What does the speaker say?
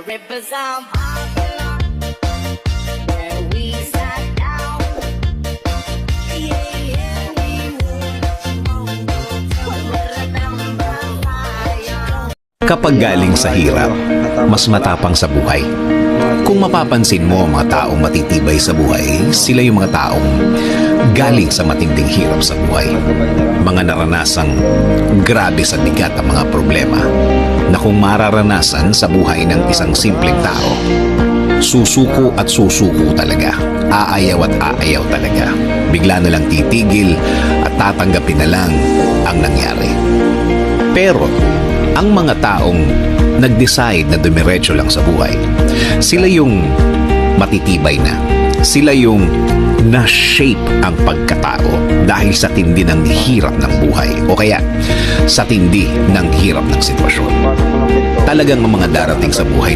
Rippers on Babylon, where we sat down. Yeah, yeah, we would remember fire. Kapag galing sa hirap, mas matapang sa buhay. Kung mapapansin mo ang mga taong matitibay sa buhay, sila yung mga taong galing sa matinding hirap sa buhay. Mga naranasang grabe sa bigat ang mga problema na kung mararanasan sa buhay ng isang simpleng tao, susuko at susuko talaga. Aayaw at aayaw talaga. Bigla na lang titigil at tatanggapin na lang ang nangyari. Pero ang mga taong nag-decide na dumiretso lang sa buhay, sila yung matitibay na. Sila yung na-shape ang pagkatao dahil sa tindi ng hirap ng buhay o kaya sa tindi ng hirap ng sitwasyon. Talagang ang mga darating sa buhay